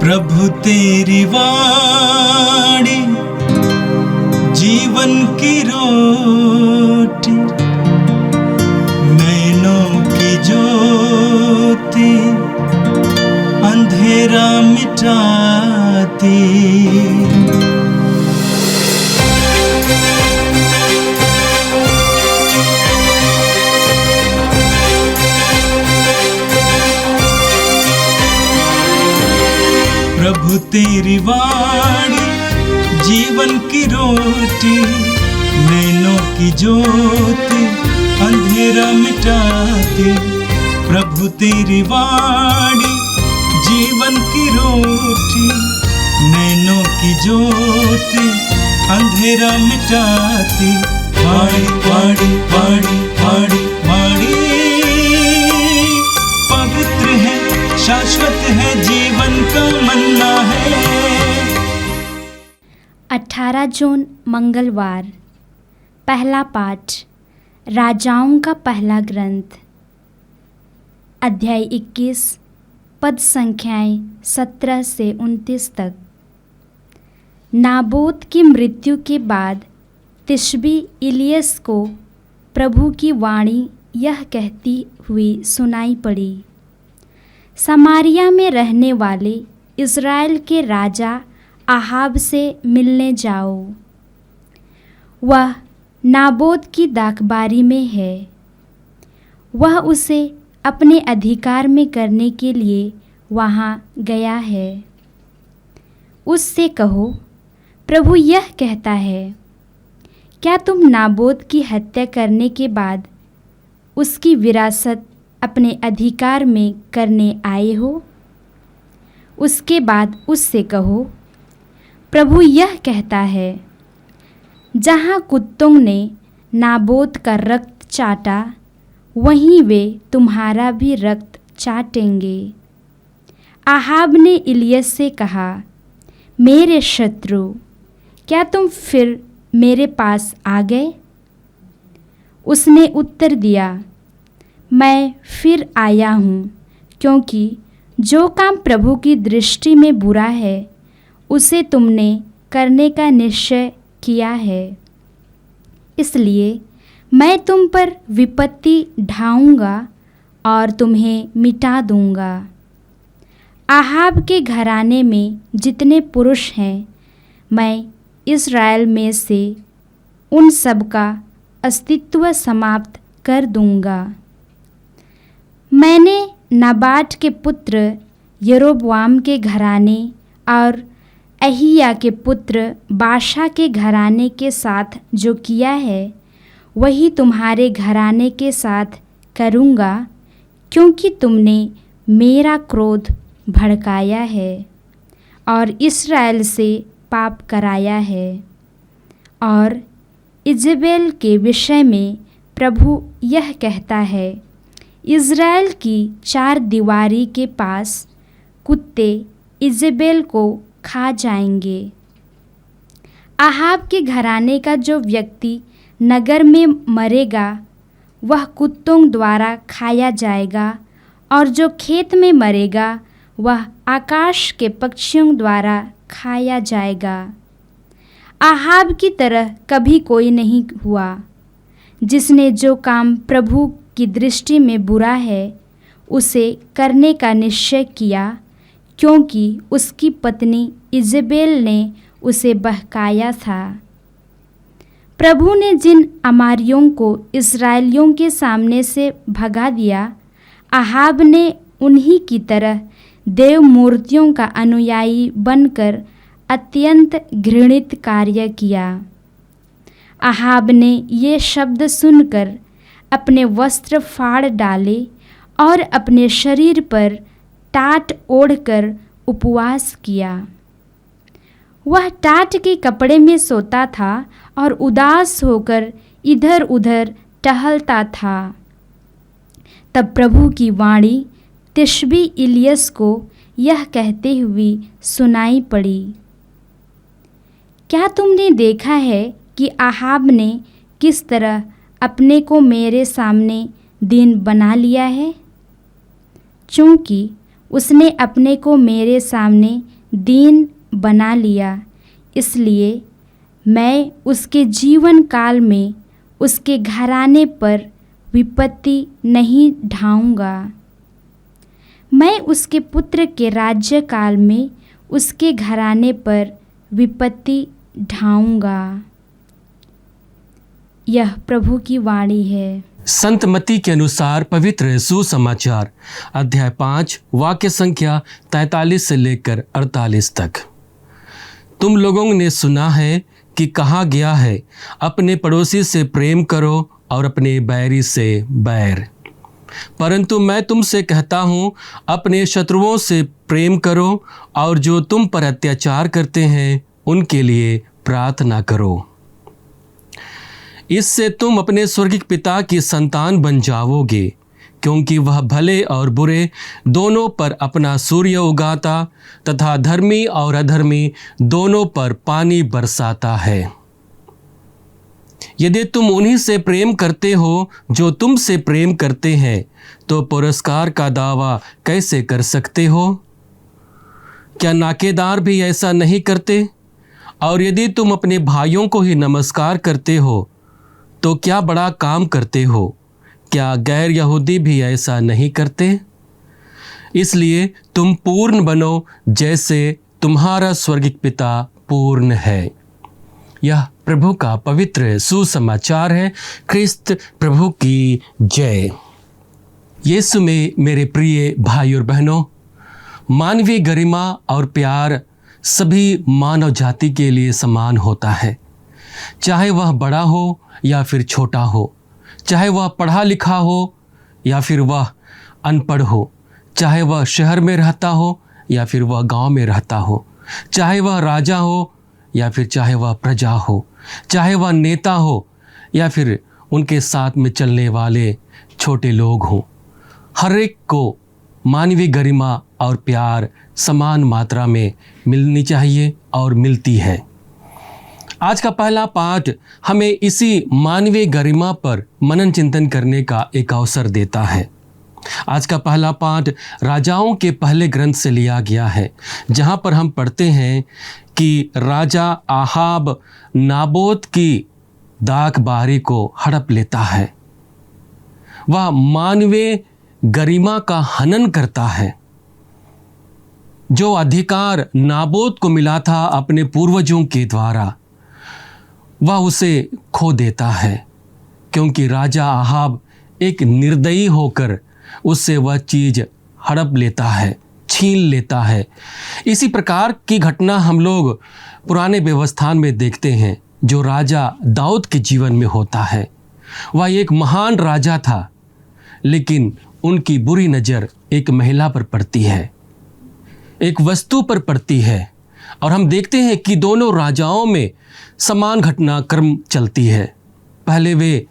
प्रभु तेरी वाणी जीवन की रोटी, नैनों की ज्योति अंधेरा मिटाती। प्रभु तेरी वाणी जीवन की रोटी, नैनों की ज्योति अंधेरा मिटाती। प्रभु तेरी वाणी जीवन की रोटी, नैनों की ज्योति अंधेरा मिटाती। वाणी वाणी वाणी वाणी वाणी पवित्र है, शाश्वत है, जीवन का मन्ना है। 18 जून मंगलवार। पहला पाठ राजाओं का पहला ग्रंथ, अध्याय 21, पद संख्याएं 17 से 29 तक। नाबोत की मृत्यु के बाद तिशबी इलियस को प्रभु की वाणी यह कहती हुई सुनाई पड़ी, समारिया में रहने वाले इज़राइल के राजा आहाब से मिलने जाओ। वह नाबोत की दाखबारी में है। वह उसे अपने अधिकार में करने के लिए वहाँ गया है। उससे कहो, प्रभु यह कहता है, क्या तुम नाबोत की हत्या करने के बाद उसकी विरासत अपने अधिकार में करने आए हो? उसके बाद उससे कहो, प्रभु यह कहता है, जहाँ कुत्तों ने नाबोत का रक्त चाटा, वहीं वे तुम्हारा भी रक्त चाटेंगे। आहाब ने इलियस से कहा, मेरे शत्रु, क्या तुम फिर मेरे पास आ गए? उसने उत्तर दिया, मैं फिर आया हूँ, क्योंकि जो काम प्रभु की दृष्टि में बुरा है उसे तुमने करने का निश्चय किया है। इसलिए मैं तुम पर विपत्ति ढाऊँगा और तुम्हें मिटा दूँगा। आहाब के घराने में जितने पुरुष हैं, मैं इज़राइल में से उन सब का अस्तित्व समाप्त कर दूँगा। मैंने नाबाट के पुत्र यरोबोआम के घराने और अहिया के पुत्र बाशा के घराने के साथ जो किया है, वही तुम्हारे घराने के साथ करूँगा, क्योंकि तुमने मेरा क्रोध भड़काया है और इस्राएल से पाप कराया है। और इजेबेल के विषय में प्रभु यह कहता है, इज़राइल की 4 दीवारी के पास कुत्ते इजेबेल को खा जाएंगे। आहाब के घराने का जो व्यक्ति नगर में मरेगा, वह कुत्तों द्वारा खाया जाएगा, और जो खेत में मरेगा, वह आकाश के पक्षियों द्वारा खाया जाएगा। आहाब की तरह कभी कोई नहीं हुआ, जिसने जो काम प्रभु की दृष्टि में बुरा है उसे करने का निश्चय किया, क्योंकि उसकी पत्नी इजेबेल ने उसे बहकाया था। प्रभु ने जिन अमारियों को इस्राएलियों के सामने से भगा दिया, आहाब ने उन्हीं की तरह देव मूर्तियों का अनुयायी बनकर अत्यंत घृणित कार्य किया। आहाब ने ये शब्द सुनकर अपने वस्त्र फाड़ डाले और अपने शरीर पर टाट ओढ़कर उपवास किया। वह टाट के कपड़े में सोता था और उदास होकर इधर उधर टहलता था। तब प्रभु की वाणी तिशबी इलियस को यह कहते हुए सुनाई पड़ी, क्या तुमने देखा है कि आहाब ने किस तरह अपने को मेरे सामने दीन बना लिया है? चूँकि उसने अपने को मेरे सामने दीन बना लिया, इसलिए मैं उसके जीवन काल में उसके घराने पर विपत्ति नहीं ढाऊँगा। मैं उसके पुत्र के राज्य काल में उसके घराने पर विपत्ति ढाऊँगा। यह प्रभु की वाणी है। संत मत्ती के अनुसार पवित्र सुसमाचार अध्याय 5 वाक्य संख्या 43 से लेकर 48 तक। तुम लोगों ने सुना है कि कहा गया है, अपने पड़ोसी से प्रेम करो और अपने बैरी से बैर। परंतु मैं तुमसे कहता हूँ, अपने शत्रुओं से प्रेम करो और जो तुम पर अत्याचार करते हैं उनके लिए प्रार्थना करो। इससे तुम अपने स्वर्गीय पिता की संतान बन जाओगे, क्योंकि वह भले और बुरे दोनों पर अपना सूर्य उगाता तथा धर्मी और अधर्मी दोनों पर पानी बरसाता है। यदि तुम उन्हीं से प्रेम करते हो जो तुमसे प्रेम करते हैं, तो पुरस्कार का दावा कैसे कर सकते हो? क्या नाकेदार भी ऐसा नहीं करते? और यदि तुम अपने भाइयों को ही नमस्कार करते हो, तो क्या बड़ा काम करते हो? क्या गैर यहूदी भी ऐसा नहीं करते? इसलिए तुम पूर्ण बनो, जैसे तुम्हारा स्वर्गीय पिता पूर्ण है। यह प्रभु का पवित्र सुसमाचार है। ख्रिस्त प्रभु की जय। यीशु में मेरे प्रिय भाई और बहनों, मानवीय गरिमा और प्यार सभी मानव जाति के लिए समान होता है, चाहे वह बड़ा हो या फिर छोटा हो, चाहे वह पढ़ा लिखा हो या फिर वह अनपढ़ हो, चाहे वह शहर में रहता हो या फिर वह गांव में रहता हो, चाहे वह राजा हो या फिर चाहे वह प्रजा हो, चाहे वह नेता हो या फिर उनके साथ में चलने वाले छोटे लोग हों। हर एक को मानवीय गरिमा और प्यार समान मात्रा में मिलनी चाहिए और मिलती है। आज का पहला पाठ हमें इसी मानवीय गरिमा पर मनन चिंतन करने का एक अवसर देता है। आज का पहला पाठ राजाओं के पहले ग्रंथ से लिया गया है, जहाँ पर हम पढ़ते हैं कि राजा आहाब नाबोत की दाख बारी को हड़प लेता है। वह मानवीय गरिमा का हनन करता है। जो अधिकार नाबोत को मिला था अपने पूर्वजों के द्वारा, वह उसे खो देता है, क्योंकि राजा आहाब एक निर्दयी होकर उससे वह चीज़ हड़प लेता है, छीन लेता है। इसी प्रकार की घटना हम लोग पुराने व्यवस्थान में देखते हैं, जो राजा दाऊद के जीवन में होता है। वह एक महान राजा था, लेकिन उनकी बुरी नज़र एक महिला पर पड़ती है, एक वस्तु पर पड़ती है, और हम देखते हैं कि दोनों राजाओं में समान घटनाक्रम चलती है। पहले वे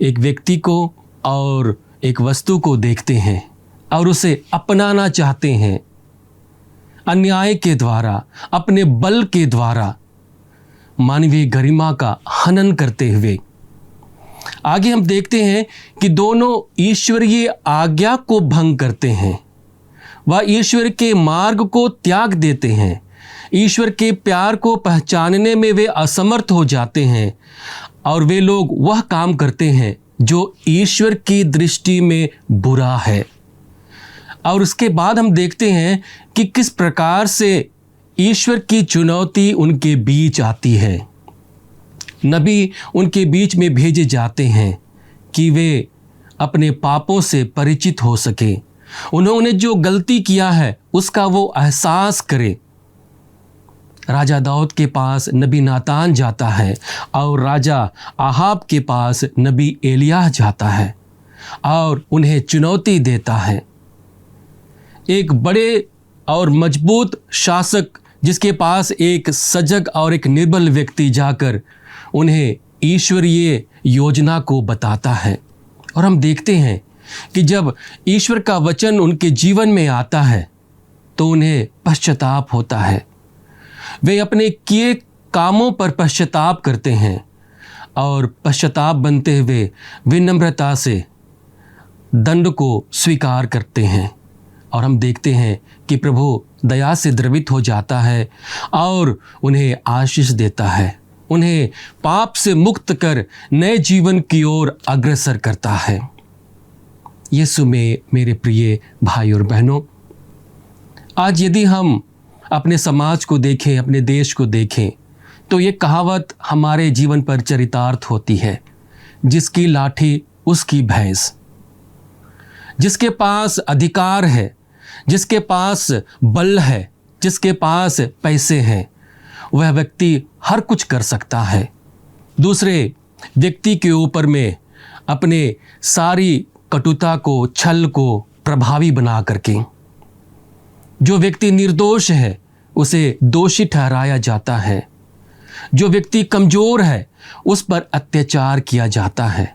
एक व्यक्ति को और एक वस्तु को देखते हैं और उसे अपनाना चाहते हैं, अन्याय के द्वारा, अपने बल के द्वारा मानवीय गरिमा का हनन करते हुए। आगे हम देखते हैं कि दोनों ईश्वरीय आज्ञा को भंग करते हैं। वह ईश्वर के मार्ग को त्याग देते हैं। ईश्वर के प्यार को पहचानने में वे असमर्थ हो जाते हैं और वे लोग वह काम करते हैं जो ईश्वर की दृष्टि में बुरा है। और उसके बाद हम देखते हैं कि किस प्रकार से ईश्वर की चुनौती उनके बीच आती है। नबी उनके बीच में भेजे जाते हैं कि वे अपने पापों से परिचित हो सके, उन्होंने जो गलती किया है उसका वो एहसास करे। राजा दाऊद के पास नबी नातान जाता है और राजा आहाब के पास नबी एलियाह जाता है और उन्हें चुनौती देता है। एक बड़े और मजबूत शासक जिसके पास एक सजग और एक निर्बल व्यक्ति जाकर उन्हें ईश्वरीय योजना को बताता है। और हम देखते हैं कि जब ईश्वर का वचन उनके जीवन में आता है तो उन्हें पश्चाताप होता है। वे अपने किए कामों पर पश्चाताप करते हैं और पश्चाताप बनते हुए विनम्रता से दंड को स्वीकार करते हैं और हम देखते हैं कि प्रभु दया से द्रवित हो जाता है और उन्हें आशीष देता है, उन्हें पाप से मुक्त कर नए जीवन की ओर अग्रसर करता है। यीशु में मेरे प्रिय भाई और बहनों, आज यदि हम अपने समाज को देखें, अपने देश को देखें, तो ये कहावत हमारे जीवन पर चरितार्थ होती है, जिसकी लाठी उसकी भैंस। जिसके पास अधिकार है, जिसके पास बल है, जिसके पास पैसे हैं, वह व्यक्ति हर कुछ कर सकता है। दूसरे व्यक्ति के ऊपर में अपने सारी कटुता को, छल को प्रभावी बना करके जो व्यक्ति निर्दोष है उसे दोषी ठहराया जाता है, जो व्यक्ति कमज़ोर है उस पर अत्याचार किया जाता है।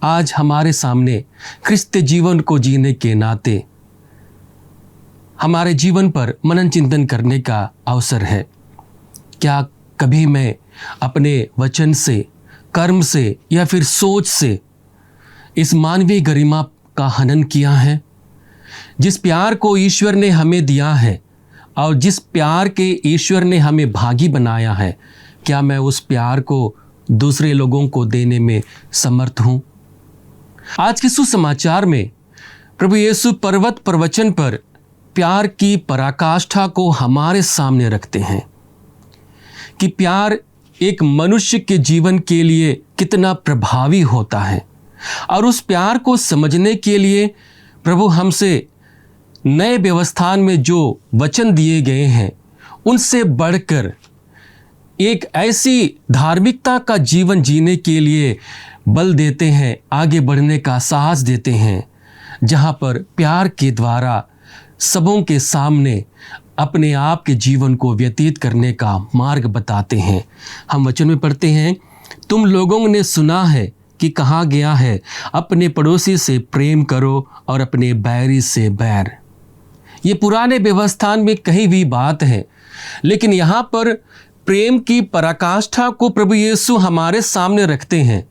आज हमारे सामने क्रिस्तीय जीवन को जीने के नाते हमारे जीवन पर मनन चिंतन करने का अवसर है। क्या कभी मैं अपने वचन से, कर्म से या फिर सोच से इस मानवीय गरिमा का हनन किया है? जिस प्यार को ईश्वर ने हमें दिया है और जिस प्यार के ईश्वर ने हमें भागी बनाया है, क्या मैं उस प्यार को दूसरे लोगों को देने में समर्थ हूँ? आज के सुसमाचार में प्रभु यीशु पर्वत प्रवचन पर प्यार की पराकाष्ठा को हमारे सामने रखते हैं कि प्यार एक मनुष्य के जीवन के लिए कितना प्रभावी होता है। और उस प्यार को समझने के लिए प्रभु हमसे नए व्यवस्थान में जो वचन दिए गए हैं उनसे बढ़कर एक ऐसी धार्मिकता का जीवन जीने के लिए बल देते हैं, आगे बढ़ने का साहस देते हैं, जहाँ पर प्यार के द्वारा सबों के सामने अपने आप के जीवन को व्यतीत करने का मार्ग बताते हैं। हम वचन में पढ़ते हैं, तुम लोगों ने सुना है कि कहा गया है, अपने पड़ोसी से प्रेम करो और अपने बैरी से बैर। ये पुराने व्यवस्थान में कही हुई बात है, लेकिन यहाँ पर प्रेम की पराकाष्ठा को प्रभु यीशु हमारे सामने रखते हैं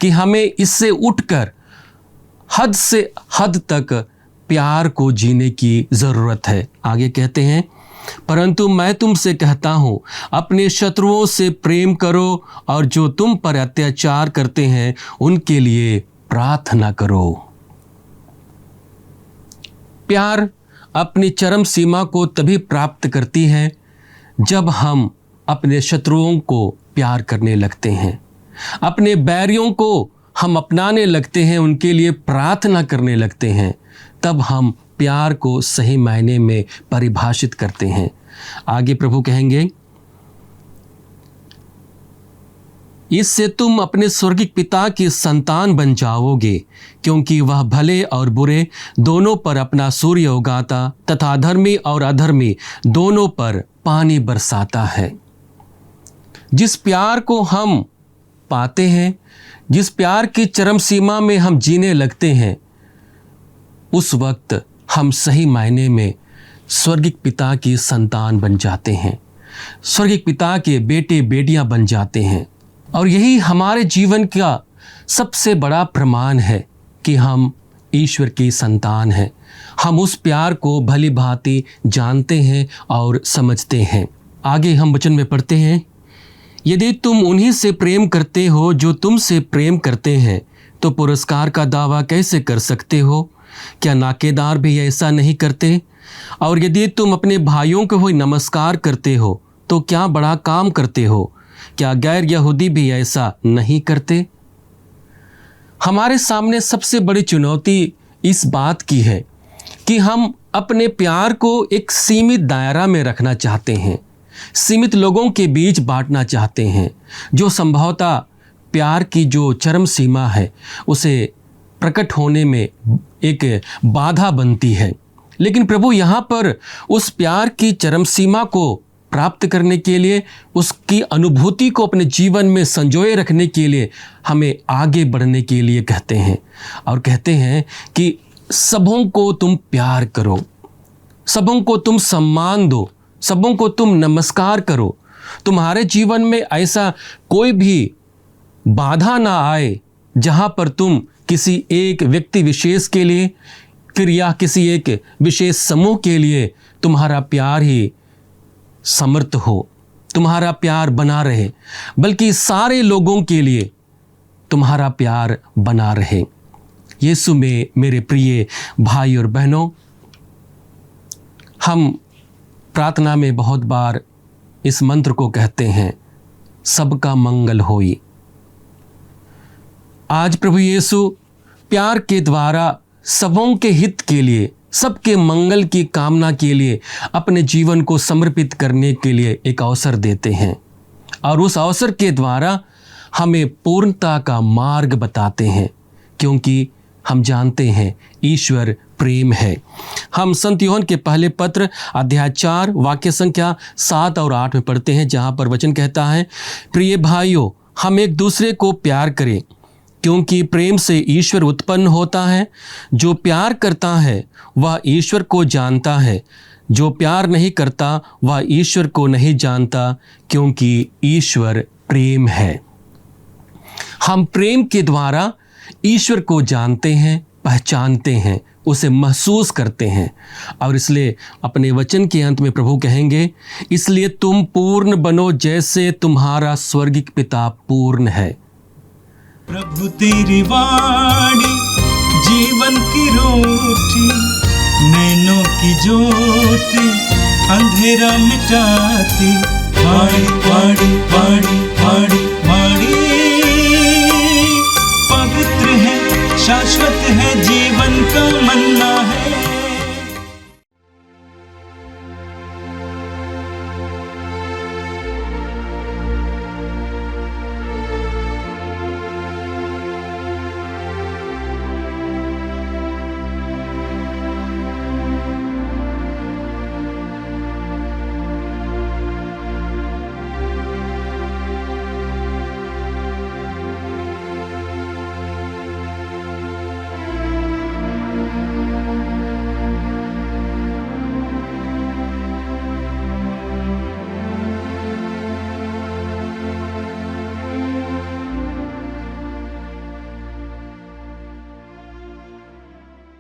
कि हमें इससे उठकर हद से हद तक प्यार को जीने की ज़रूरत है। आगे कहते हैं, परंतु मैं तुमसे कहता हूँ, अपने शत्रुओं से प्रेम करो और जो तुम पर अत्याचार करते हैं उनके लिए प्रार्थना करो। प्यार अपनी चरम सीमा को तभी प्राप्त करती है जब हम अपने शत्रुओं को प्यार करने लगते हैं, अपने बैरियों को हम अपनाने लगते हैं, उनके लिए प्रार्थना करने लगते हैं, तब हम प्यार को सही मायने में परिभाषित करते हैं। आगे प्रभु कहेंगे, इससे तुम अपने स्वर्गीय पिता की संतान बन जाओगे, क्योंकि वह भले और बुरे दोनों पर अपना सूर्य उगाता तथा धर्मी और अधर्मी दोनों पर पानी बरसाता है। जिस प्यार को हम पाते हैं, जिस प्यार की चरम सीमा में हम जीने लगते हैं, उस वक्त हम सही मायने में स्वर्गीय पिता की संतान बन जाते हैं, स्वर्गीय पिता के बेटे बेटियां बन जाते हैं। और यही हमारे जीवन का सबसे बड़ा प्रमाण है कि हम ईश्वर की संतान हैं। हम उस प्यार को भली भांति जानते हैं और समझते हैं। आगे हम वचन में पढ़ते हैं, यदि तुम उन्हीं से प्रेम करते हो जो तुमसे प्रेम करते हैं, तो पुरस्कार का दावा कैसे कर सकते हो? क्या नाकेदार भी ऐसा नहीं करते? और यदि तुम अपने भाइयों को ही नमस्कार करते हो, तो क्या बड़ा काम करते हो? क्या गैर यहूदी भी ऐसा नहीं करते? हमारे सामने सबसे बड़ी चुनौती इस बात की है कि हम अपने प्यार को एक सीमित दायरा में रखना चाहते हैं, सीमित लोगों के बीच बांटना चाहते हैं, जो संभवतः प्यार की जो चरम सीमा है उसे प्रकट होने में एक बाधा बनती है। लेकिन प्रभु यहाँ पर उस प्यार की चरम सीमा को प्राप्त करने के लिए, उसकी अनुभूति को अपने जीवन में संजोए रखने के लिए हमें आगे बढ़ने के लिए कहते हैं। और कहते हैं कि सबों को तुम प्यार करो, सबों को तुम सम्मान दो, सबों को तुम नमस्कार करो। तुम्हारे जीवन में ऐसा कोई भी बाधा ना आए जहाँ पर तुम किसी एक व्यक्ति विशेष के लिए फिर यह किसी एक विशेष समूह के लिए तुम्हारा प्यार ही समर्थ हो, तुम्हारा प्यार बना रहे, बल्कि सारे लोगों के लिए तुम्हारा प्यार बना रहे। यीशु में मेरे प्रिय भाई और बहनों, हम प्रार्थना में बहुत बार इस मंत्र को कहते हैं, सबका मंगल होई। आज प्रभु यीशु प्यार के द्वारा सबों के हित के लिए, सबके मंगल की कामना के लिए अपने जीवन को समर्पित करने के लिए एक अवसर देते हैं, और उस अवसर के द्वारा हमें पूर्णता का मार्ग बताते हैं, क्योंकि हम जानते हैं ईश्वर प्रेम है। हम संत यूहन्ना के पहले पत्र अध्याय 4 वाक्य संख्या 7 और 8 में पढ़ते हैं, जहाँ पर वचन कहता है, प्रिय भाइयों, हम एक दूसरे को प्यार करें, क्योंकि प्रेम से ईश्वर उत्पन्न होता है। जो प्यार करता है वह ईश्वर को जानता है, जो प्यार नहीं करता वह ईश्वर को नहीं जानता, क्योंकि ईश्वर प्रेम है। हम प्रेम के द्वारा ईश्वर को जानते हैं, पहचानते हैं, उसे महसूस करते हैं, और इसलिए अपने वचन के अंत में प्रभु कहेंगे, इसलिए तुम पूर्ण बनो जैसे तुम्हारा स्वर्गिक पिता पूर्ण है। प्रभु तेरी वाणी जीवन की रोटी, नैनों की ज्योति अंधेरा मिटाती, वाणी वाणी वाणी वाणी वाणी पवित्र है, शाश्वत है जीवन का मन्ना,